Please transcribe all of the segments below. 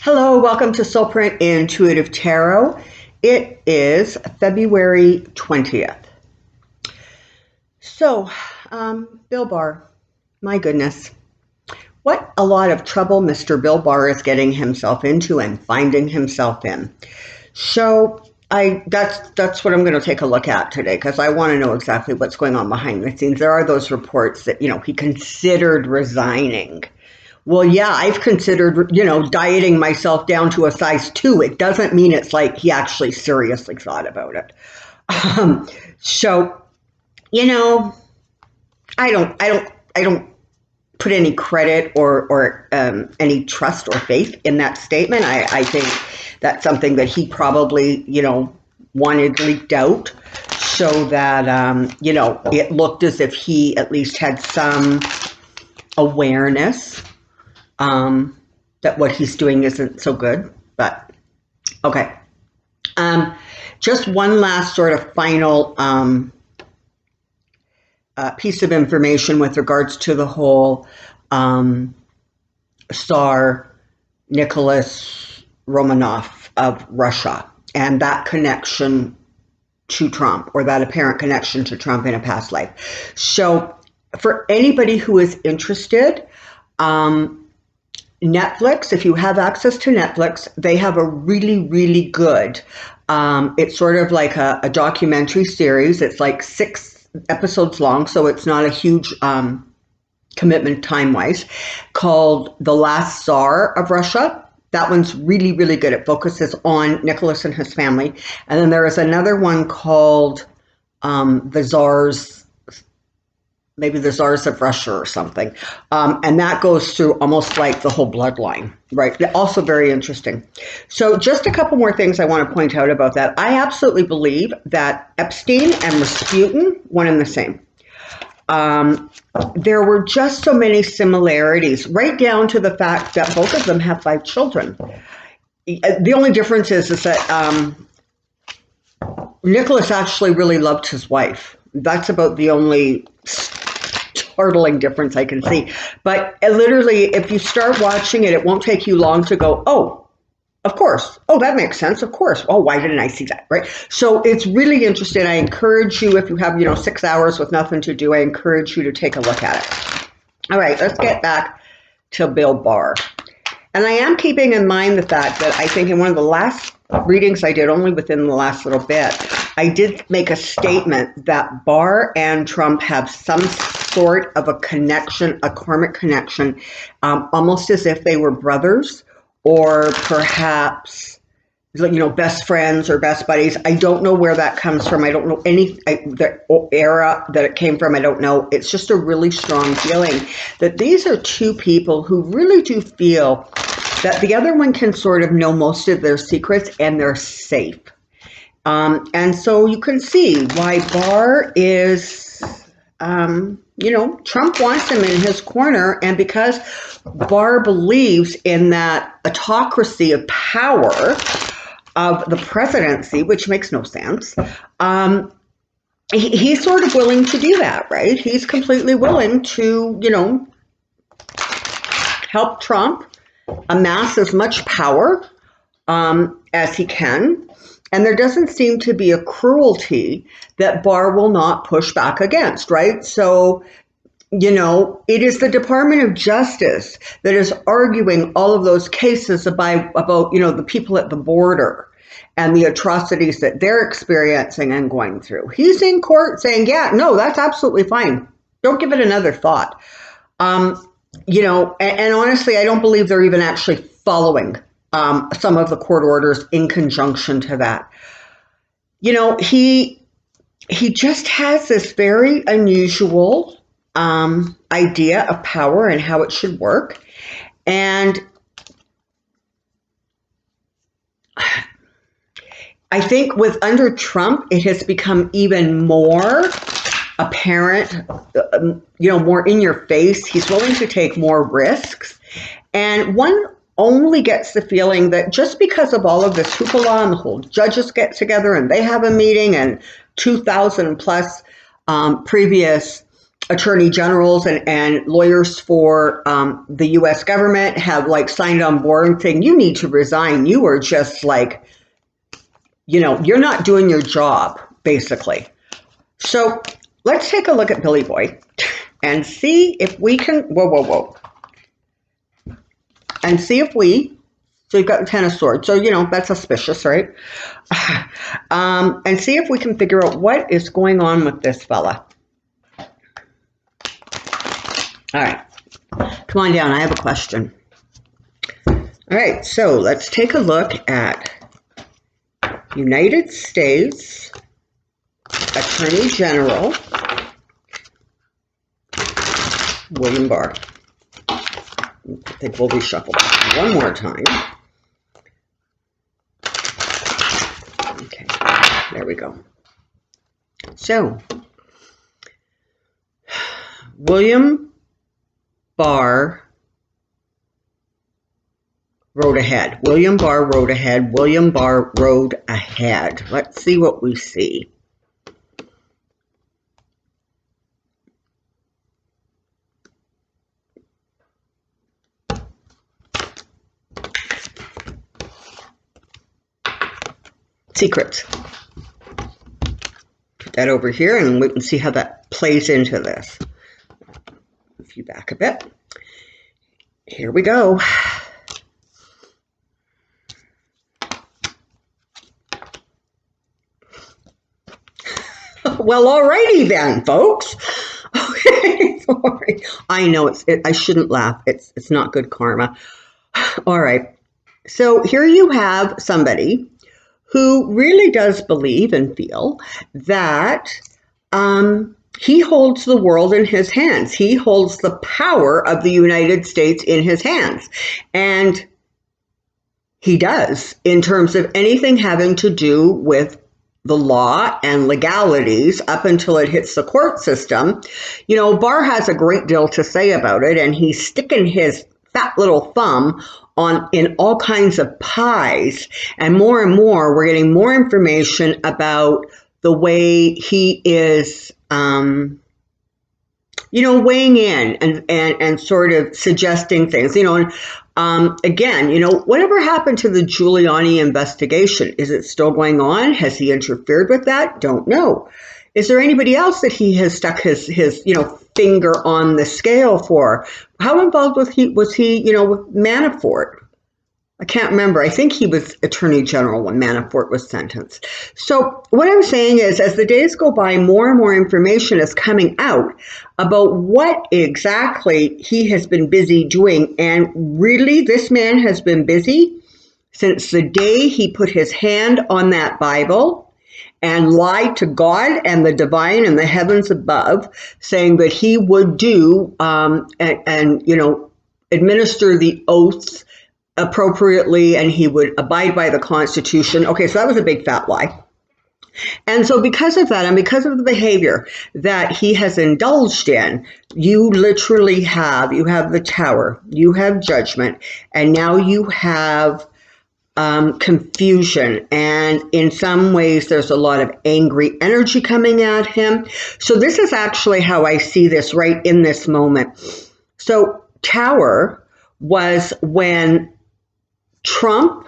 Hello, welcome to Soulprint Intuitive Tarot. It is February 20th. So, Bill Barr, my goodness, what a lot of trouble Mr. Bill Barr is getting himself into and finding himself in. So, that's what I'm going to take a look at today because I want to know exactly what's going on behind the scenes. There are those reports that, he considered resigning. Well, yeah, I've considered, dieting myself down to a size 2. It doesn't mean it's like he actually seriously thought about it. So, I don't put any credit or any trust or faith in that statement. I think that's something that he probably, wanted leaked out so that, it looked as if he at least had some awareness that what he's doing isn't so good, but okay. Just one last sort of final piece of information with regards to the whole Tsar Nicholas Romanov of Russia and that connection to Trump, or that apparent connection to Trump in a past life. So for anybody who is interested, Netflix, if you have access to Netflix, they have a really, really good, it's sort of like a documentary series. It's like 6 episodes long, so it's not a huge commitment time-wise, called The Last Tsar of Russia. That one's really, really good. It focuses on Nicholas and his family. And then there is another one called The Tsars, maybe the Tsars of Russia or something. And that goes through almost like the whole bloodline, right? Also very interesting. So just a couple more things I want to point out about that. I absolutely believe that Epstein and Rasputin, one and the same. There were just so many similarities, right down to the fact that both of them have 5 children. The only difference is that Nicholas actually really loved his wife. That's about the only startling difference I can see. But literally, if you start watching it, it won't take you long to go, oh, of course. Oh, that makes sense. Of course. Oh, why didn't I see that? Right. So it's really interesting. I encourage you, if you have, 6 hours with nothing to do, I encourage you to take a look at it. All right, let's get back to Bill Barr. And I am keeping in mind the fact that I think in one of the last readings I did, only within the last little bit, I did make a statement that Barr and Trump have some sort of a connection, a karmic connection, almost as if they were brothers or perhaps, best friends or best buddies. I don't know where that comes from. I don't know the era that it came from. I don't know. It's just a really strong feeling that these are 2 people who really do feel that the other one can sort of know most of their secrets and they're safe. And so you can see why Barr is, Trump wants him in his corner. And because Barr believes in that autocracy of power of the presidency, which makes no sense, he's sort of willing to do that, right? He's completely willing to, help Trump amass as much power as he can. And there doesn't seem to be a cruelty that Barr will not push back against, right? So, it is the Department of Justice that is arguing all of those cases about the people at the border and the atrocities that they're experiencing and going through. He's in court saying, yeah, no, that's absolutely fine. Don't give it another thought. And honestly, I don't believe they're even actually following some of the court orders in conjunction to that. He just has this very unusual idea of power and how it should work. And I think under Trump, it has become even more apparent, more in your face. He's willing to take more risks. And one only gets the feeling that just because of all of this hoopla and the whole judges get together and they have a meeting and 2,000 plus previous attorney generals and lawyers for the U.S. government have like signed on board and saying, you need to resign. You are just like, you're not doing your job, basically. So let's take a look at Billy Boy and see if we can, whoa. And see if so you've got the Ten of Swords. So, that's auspicious, right? And see if we can figure out what is going on with this fella. All right. Come on down. I have a question. All right. So let's take a look at United States Attorney General William Barr. I think we'll reshuffle that one more time. Okay, there we go. So, William Barr rode ahead. William Barr rode ahead. William Barr rode ahead. Let's see what we see. Secrets. Put that over here and we can see how that plays into this. If you back a bit. Here we go. Well, alrighty then, folks. Okay, sorry. I know I shouldn't laugh. It's not good karma. All right. So here you have somebody who really does believe and feel that he holds the world in his hands. He holds the power of the United States in his hands. And he does, in terms of anything having to do with the law and legalities up until it hits the court system. Barr has a great deal to say about it, and he's sticking his fat little thumb in all kinds of pies, and more we're getting more information about the way he is weighing in and sort of suggesting things, again, whatever happened to the Giuliani investigation? Is it still going on? Has he interfered with that? Don't know. Is there anybody else that he has stuck his finger on the scale for? How involved was he, with Manafort? I can't remember. I think he was Attorney General when Manafort was sentenced. So what I'm saying is, as the days go by, more and more information is coming out about what exactly he has been busy doing. And really, this man has been busy since the day he put his hand on that Bible and lied to God and the divine and the heavens above, saying that he would do administer the oaths appropriately and he would abide by the Constitution. Okay, so that was a big fat lie. And so because of that and because of the behavior that he has indulged in, you literally have the Tower, you have Judgment, and now you have confusion. And in some ways, there's a lot of angry energy coming at him. So this is actually how I see this right in this moment. So Tower was when Trump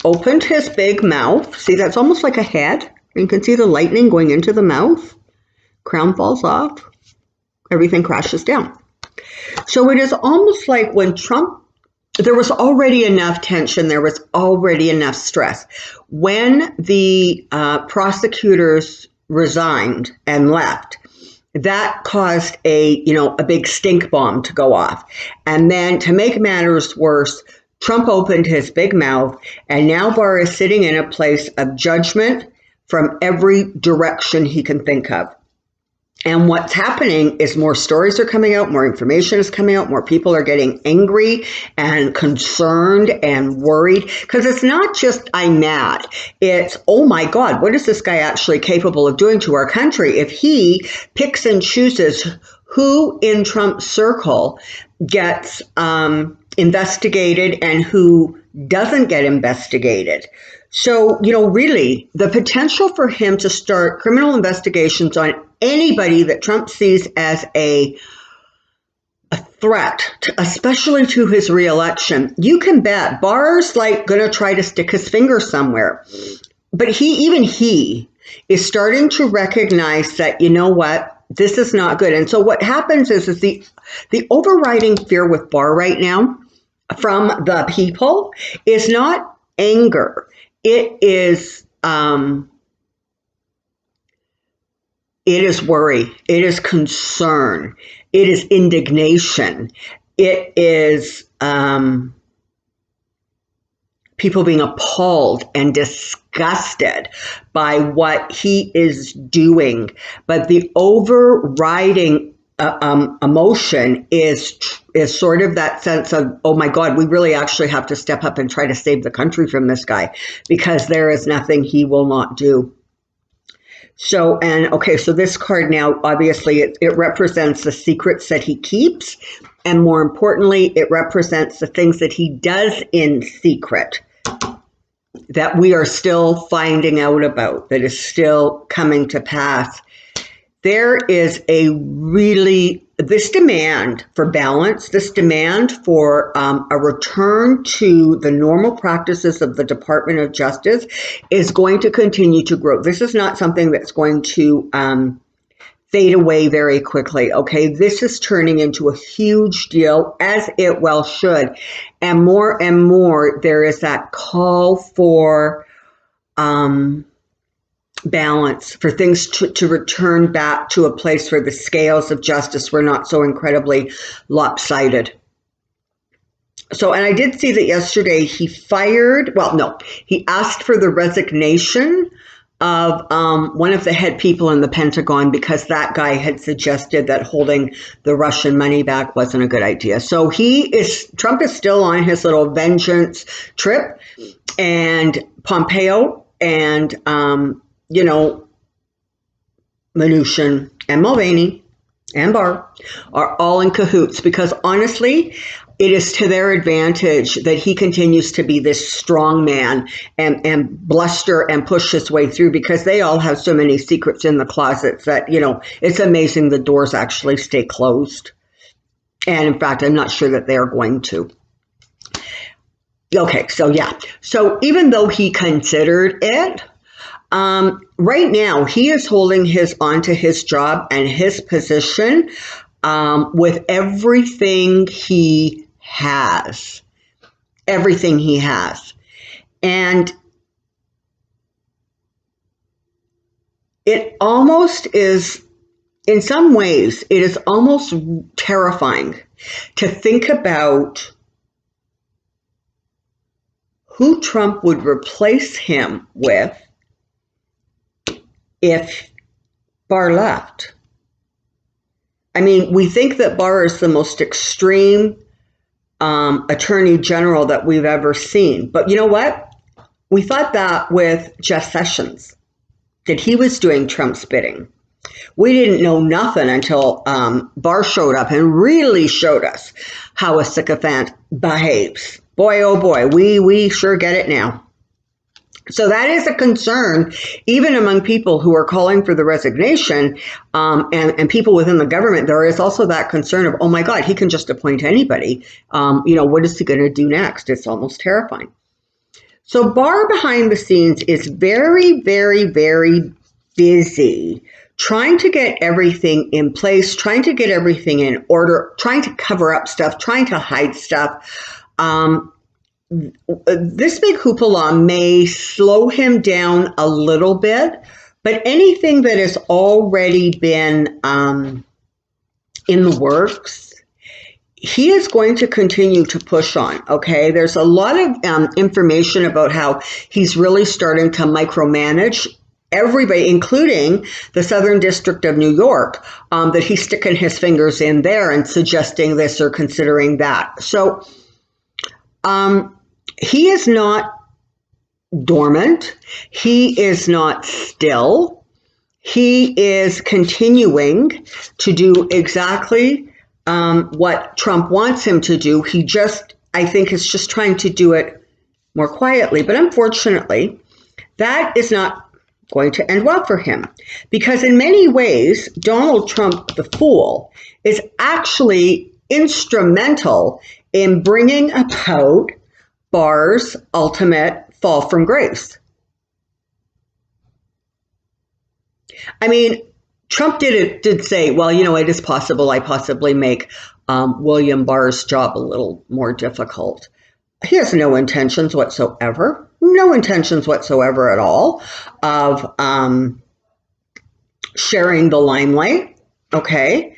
opened his big mouth. See, that's almost like a head. You can see the lightning going into the mouth. Crown falls off. Everything crashes down. So it is almost like when Trump, there was already enough tension. There was already enough stress. When the prosecutors resigned and left, that caused a big stink bomb to go off. And then to make matters worse, Trump opened his big mouth, and now Barr is sitting in a place of judgment from every direction he can think of. And what's happening is more stories are coming out, more information is coming out, more people are getting angry and concerned and worried. Because it's not just, I'm mad. It's, oh my God, what is this guy actually capable of doing to our country if he picks and chooses who in Trump's circle gets investigated and who doesn't get investigated. So, really, the potential for him to start criminal investigations on anybody that Trump sees as a threat, especially to his reelection, you can bet Barr's like going to try to stick his finger somewhere. But he is starting to recognize that, you know what, this is not good. And so what happens is the overriding fear with Barr right now from the people is not anger. It is worry. It is concern. It is indignation. It is people being appalled and disgusted by what he is doing. But the overriding emotion is sort of that sense of, oh my God, we really actually have to step up and try to save the country from this guy, because there is nothing he will not do. So, and okay, so this card now, obviously, it represents the secrets that he keeps. And more importantly, it represents the things that he does in secret that we are still finding out about, that is still coming to pass. There is this demand for balance, this demand for a return to the normal practices of the Department of Justice is going to continue to grow. This is not something that's going to fade away very quickly, okay? This is turning into a huge deal, as it well should. And more, there is that call for balance, for things to return back to a place where the scales of justice were not so incredibly lopsided. So, and I did see that yesterday he asked for the resignation of one of the head people in the Pentagon, because that guy had suggested that holding the Russian money back wasn't a good idea. So Trump is still on his little vengeance trip, and Pompeo and Mnuchin and Mulvaney and Barr are all in cahoots, because honestly, it is to their advantage that he continues to be this strong man and bluster and push his way through, because they all have so many secrets in the closets that, it's amazing the doors actually stay closed. And in fact, I'm not sure that they are going to. Okay, so yeah. So even though he considered it, right now he is holding onto his job and his position with everything he has. Everything he has. And it almost is, in some ways, it is almost terrifying to think about who Trump would replace him with if Barr left. I mean, we think that Barr is the most extreme attorney general that we've ever seen. But you know what? We thought that with Jeff Sessions, that he was doing Trump's bidding. We didn't know nothing until Barr showed up and really showed us how a sycophant behaves. Boy, oh boy, we sure get it now. So that is a concern, even among people who are calling for the resignation, and people within the government. There is also that concern of, oh my God, he can just appoint anybody. What is he going to do next? It's almost terrifying. So Barr behind the scenes is very, very, very busy trying to get everything in place, trying to get everything in order, trying to cover up stuff, trying to hide stuff. This big hoopla may slow him down a little bit, but anything that has already been in the works, he is going to continue to push on, okay? There's a lot of information about how he's really starting to micromanage everybody, including the Southern District of New York, that he's sticking his fingers in there and suggesting this or considering that. So, he is not dormant. He is not still. He is continuing to do exactly what Trump wants him to do. He just, I think, is just trying to do it more quietly. But unfortunately, that is not going to end well for him. Because in many ways, Donald Trump, the fool, is actually instrumental in bringing about Barr's ultimate fall from grace. I mean, Trump did say, well, it is possible I possibly make William Barr's job a little more difficult. He has no intentions whatsoever at all of sharing the limelight, okay?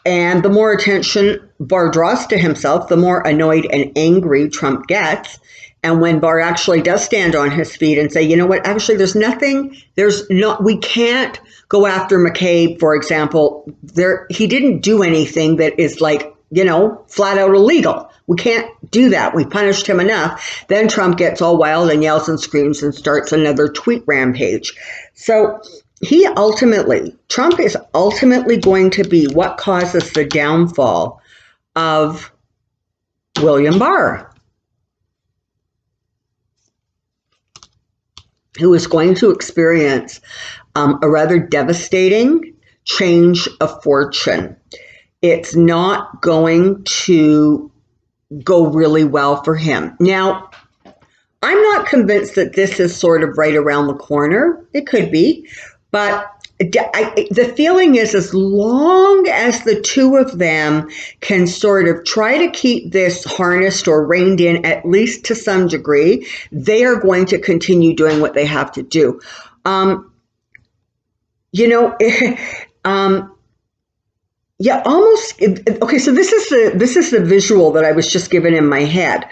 And the more attention Barr draws to himself, the more annoyed and angry Trump gets. And when Barr actually does stand on his feet and say, you know what, actually we can't go after McCabe, for example. He didn't do anything that is flat out illegal. We can't do that. We punished him enough. Then Trump gets all wild and yells and screams and starts another tweet rampage. So Trump is ultimately going to be what causes the downfall of William Barr, who is going to experience a rather devastating change of fortune. It's not going to go really well for him. Now, I'm not convinced that this is sort of right around the corner. It could be, but the feeling is as long as the two of them can sort of try to keep this harnessed or reined in, at least to some degree, they are going to continue doing what they have to do. Yeah, almost. Okay, so this is the visual that I was just given in my head.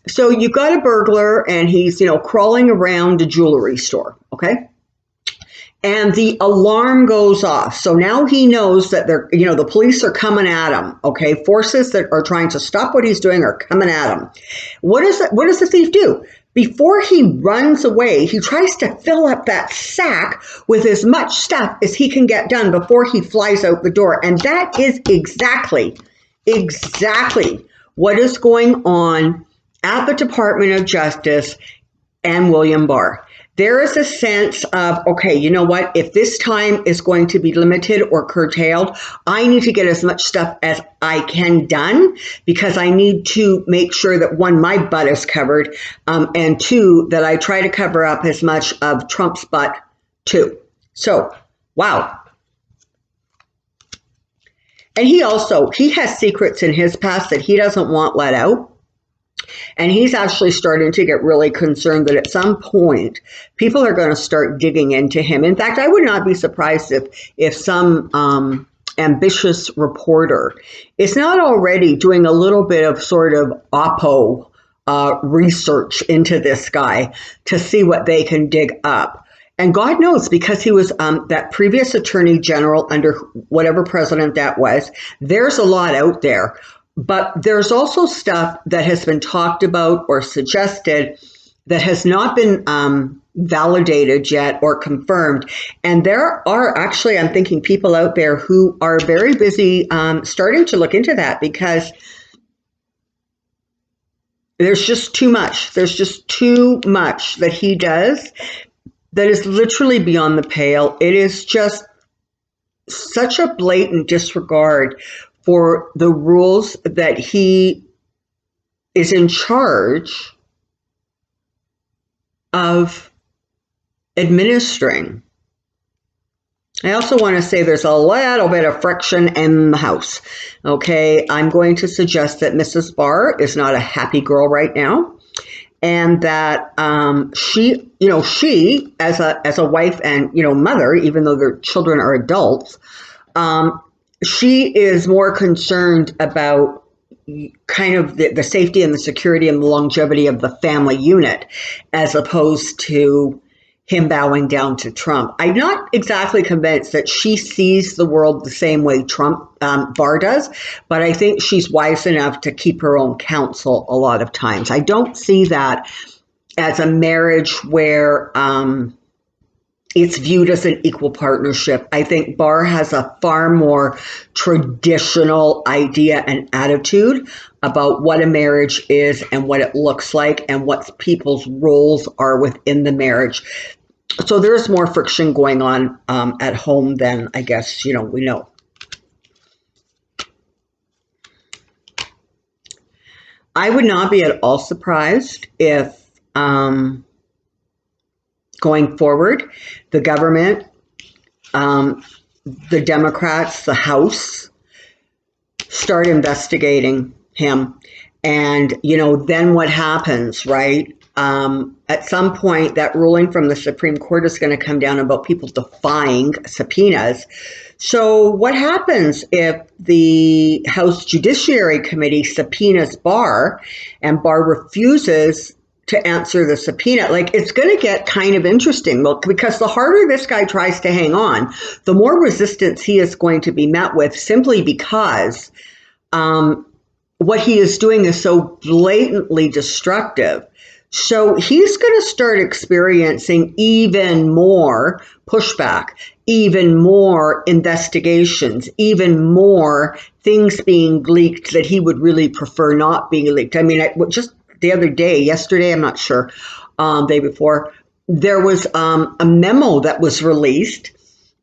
So you've got a burglar, and he's crawling around a jewelry store. Okay, and the alarm goes off. So now he knows that the police are coming at him. Okay, forces that are trying to stop what he's doing are coming at him. What does the thief do? Before he runs away, he tries to fill up that sack with as much stuff as he can get done before he flies out the door. And that is exactly what is going on at the Department of Justice and William Barr. There is a sense of, okay, you know what? If this time is going to be limited or curtailed, I need to get as much stuff as I can done, because I need to make sure that, one, my butt is covered, and two, that I try to cover up as much of Trump's butt too. So, wow. And he has secrets in his past that he doesn't want let out. And he's actually starting to get really concerned that at some point people are going to start digging into him. In fact, I would not be surprised if some ambitious reporter is not already doing a little bit of sort of oppo research into this guy to see what they can dig up. And God knows, because he was that previous attorney general under whatever president that was, there's a lot out there. But there's also stuff that has been talked about or suggested that has not been validated yet or confirmed. And there are actually, I'm thinking, people out there who are very busy starting to look into that, because there's just too much. There's just too much that he does that is literally beyond the pale. It is just such a blatant disregard for the rules that he is in charge of administering. I also want to say there's a little bit of friction in the house. Okay, I'm going to suggest that Mrs. Barr is not a happy girl right now, and that she as a wife and mother, even though their children are adults, she is more concerned about kind of the safety and the security and the longevity of the family unit, as opposed to him bowing down to Trump. I'm not exactly convinced that she sees the world the same way Barr does, but I think she's wise enough to keep her own counsel a lot of times. I don't see that as a marriage where it's viewed as an equal partnership. I think Barr has a far more traditional idea and attitude about what a marriage is and what it looks like and what people's roles are within the marriage. So there's more friction going on at home than I guess, we know. I would not be at all surprised if going forward, the government, the Democrats, the House, start investigating him. And, then what happens, right? At some point, that ruling from the Supreme Court is going to come down about people defying subpoenas. So what happens if the House Judiciary Committee subpoenas Barr and Barr refuses to answer the subpoena? Like, it's going to get kind of interesting, because the harder this guy tries to hang on, the more resistance he is going to be met with, simply because what he is doing is so blatantly destructive. So he's going to start experiencing even more pushback, even more investigations, even more things being leaked that he would really prefer not being leaked. I mean, just the other day, yesterday, I'm not sure, day before, there was a memo that was released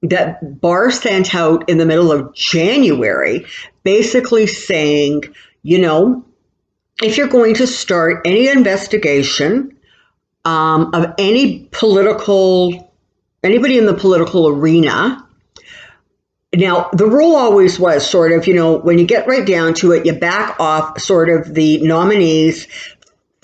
that Barr sent out in the middle of January, basically saying, if you're going to start any investigation of anybody in the political arena. Now, the rule always was sort of, when you get right down to it, you back off sort of the nominees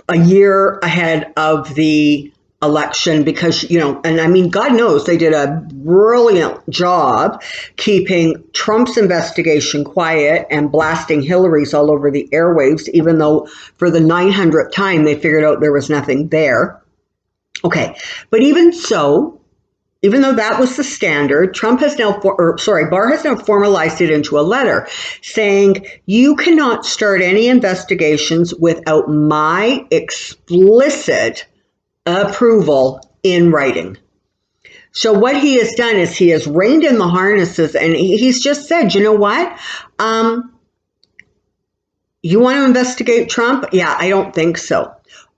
a year ahead of the election, because, and I mean, God knows they did a brilliant job keeping Trump's investigation quiet and blasting Hillary's all over the airwaves, even though for the 900th time they figured out there was nothing there. Okay, but even so, even though that was the standard, Barr has now formalized it into a letter saying, you cannot start any investigations without my explicit approval in writing. So what he has done is he has reined in the harnesses, and he's just said, you know what? You want to investigate Trump? Yeah, I don't think so.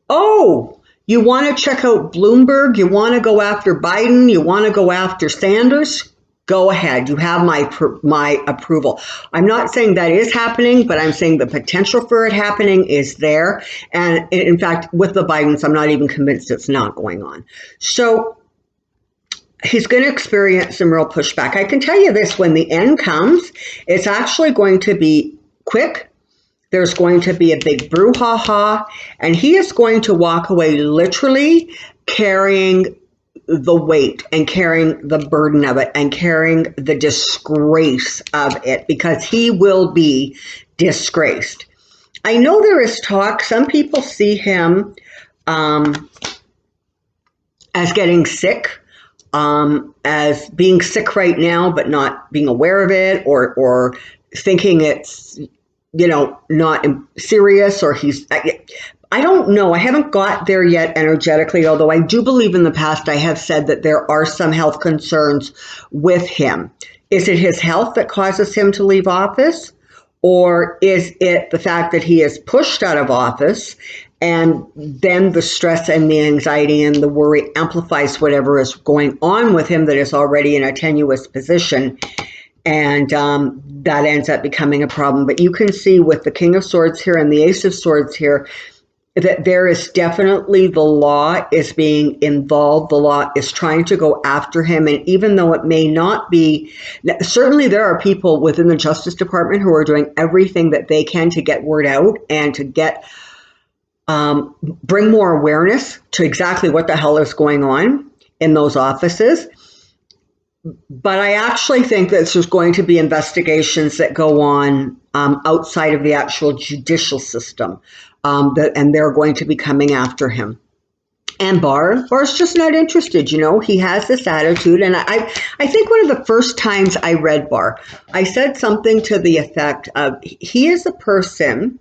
Oh, you want to check out Bloomberg? You want to go after Biden? You want to go after Sanders? Go ahead. You have my approval. I'm not saying that is happening, but I'm saying the potential for it happening is there. And in fact, with the Bidens, I'm not even convinced it's not going on. So he's going to experience some real pushback. I can tell you this, when the end comes, it's actually going to be quick. There's going to be a big brouhaha, and he is going to walk away literally carrying the weight and carrying the burden of it and carrying the disgrace of it, because he will be disgraced. I know there is talk, some people see him as getting sick, as being sick right now, but not being aware of it, or thinking it's, not serious, or I don't know. I haven't got there yet energetically, although I do believe in the past I have said that there are some health concerns with him. Is it his health that causes him to leave office? Or is it the fact that he is pushed out of office, and then the stress and the anxiety and the worry amplifies whatever is going on with him that is already in a tenuous position, and that ends up becoming a problem? But you can see with the King of Swords here and the Ace of Swords here that there is definitely, the law is being involved. The law is trying to go after him. And even though it may not be, certainly there are people within the Justice Department who are doing everything that they can to get word out and to get, bring more awareness to exactly what the hell is going on in those offices. But I actually think that there's going to be investigations that go on outside of the actual judicial system, and they're going to be coming after him. And Barr's just not interested. He has this attitude. And I think one of the first times I read Barr, I said something to the effect of, he is a person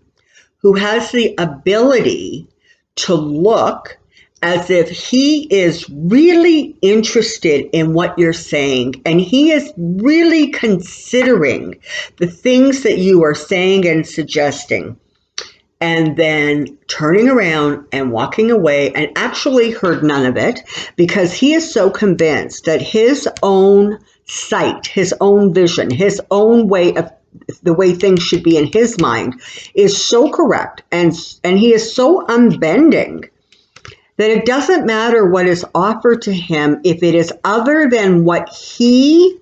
who has the ability to look as if he is really interested in what you're saying, and he is really considering the things that you are saying and suggesting. and then turning around and walking away, and actually heard none of it because he is so convinced that his own sight, his own vision, his own way of the way things should be in his mind is so correct, and he is so unbending that it doesn't matter what is offered to him if it is other than what he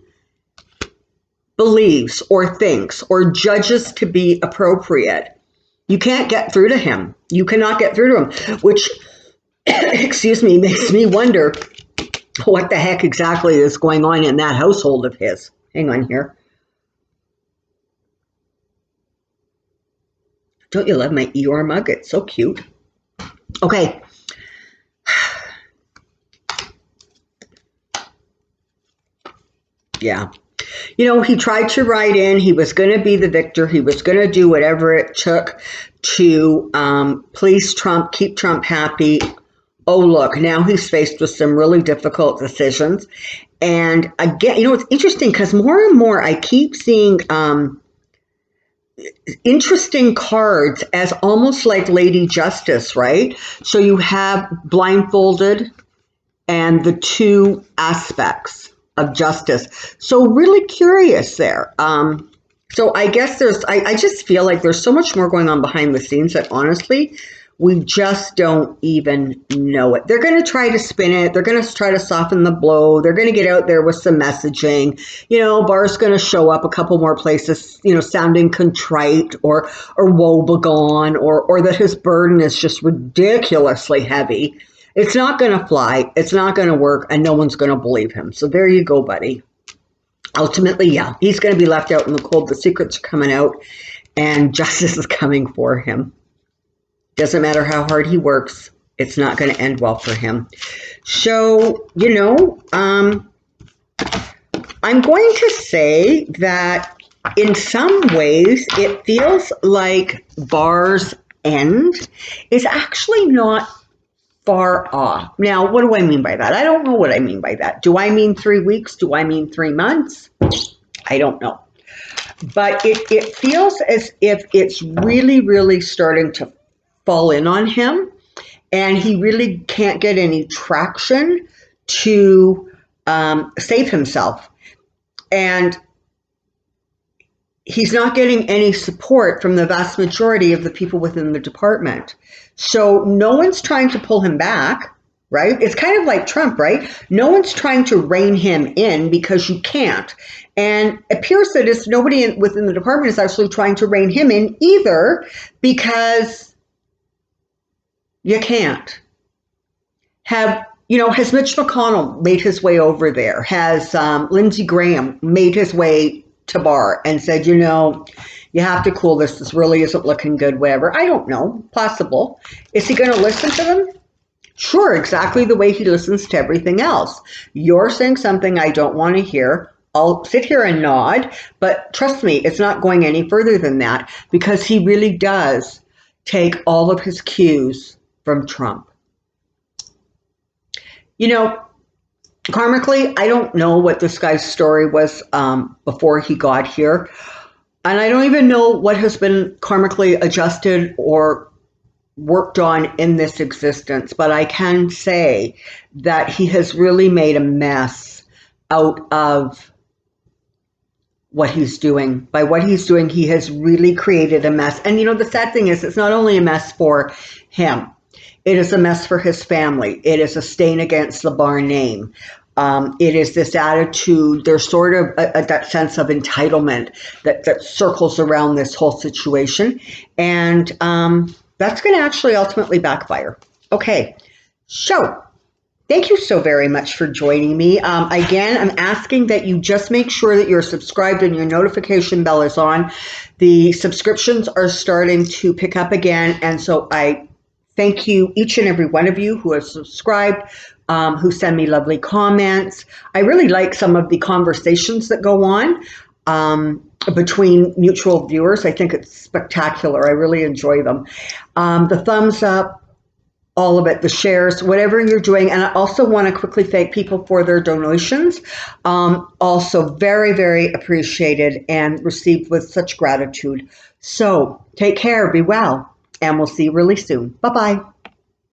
believes or thinks or judges to be appropriate. You can't get through to him. You cannot get through to him, which, excuse me, makes me wonder what the heck exactly is going on in that household of his. Hang on here. Don't you love my Eeyore mug? It's so cute. Okay. Yeah. You know, he tried to write in. He was going to be the victor. He was going to do whatever it took to please Trump, keep Trump happy. Oh, look, now he's faced with some really difficult decisions. And again, you know, it's interesting because more and more I keep seeing interesting cards as almost like Lady Justice, right? So you have blindfolded and the two aspects of justice. So really curious there. So I guess I just feel like there's so much more going on behind the scenes that honestly, we just don't even know it. They're going to try to spin it. They're going to try to soften the blow. They're going to get out there with some messaging. You know, Barr's going to show up a couple more places, you know, sounding contrite or woebegone or that his burden is just ridiculously heavy. It's not going to fly. It's not going to work, and no one's going to believe him. So there you go, buddy. Ultimately, yeah, he's going to be left out in the cold. The secrets are coming out, and justice is coming for him. Doesn't matter how hard he works. It's not going to end well for him. So, you know, I'm going to say that in some ways it feels like Barr's end is actually not far off. Now, what do I mean by that? I don't know what I mean by that. Do I mean 3 weeks? Do I mean 3 months? I don't know. But it feels as if it's really, really starting to fall in on him, and he really can't get any traction to save himself. And he's not getting any support from the vast majority of the people within the department. So no one's trying to pull him back, right? It's kind of like Trump, right? No one's trying to rein him in because you can't. And it appears that it's nobody within the department is actually trying to rein him in either, because you can't. Has Mitch McConnell made his way over there? Has Lindsey Graham made his way to Barr and said, you know, you have to cool this. This really isn't looking good, whatever. I don't know. Possible. Is he going to listen to them? Sure, exactly the way he listens to everything else. You're saying something I don't want to hear. I'll sit here and nod, but trust me, it's not going any further than that, because he really does take all of his cues from Trump. You know, karmically, I don't know what this guy's story was before he got here. And I don't even know what has been karmically adjusted or worked on in this existence. But I can say that he has really made a mess out of what he's doing. By what he's doing, he has really created a mess. And, you know, the sad thing is, it's not only a mess for him. It is a mess for his family. It is a stain against the Barr name. It is this attitude, there's sort of that sense of entitlement that circles around this whole situation. And that's going to actually ultimately backfire. Okay, so thank you so very much for joining me. Again, I'm asking that you just make sure that you're subscribed and your notification bell is on. The subscriptions are starting to pick up again. And so I thank you, each and every one of you who have subscribed, who send me lovely comments. I really like some of the conversations that go on between mutual viewers. I think it's spectacular. I really enjoy them. The thumbs up, all of it, the shares, whatever you're doing. And I also want to quickly thank people for their donations. Also very, very appreciated and received with such gratitude. So take care, be well, And we'll see you really soon. Bye-bye.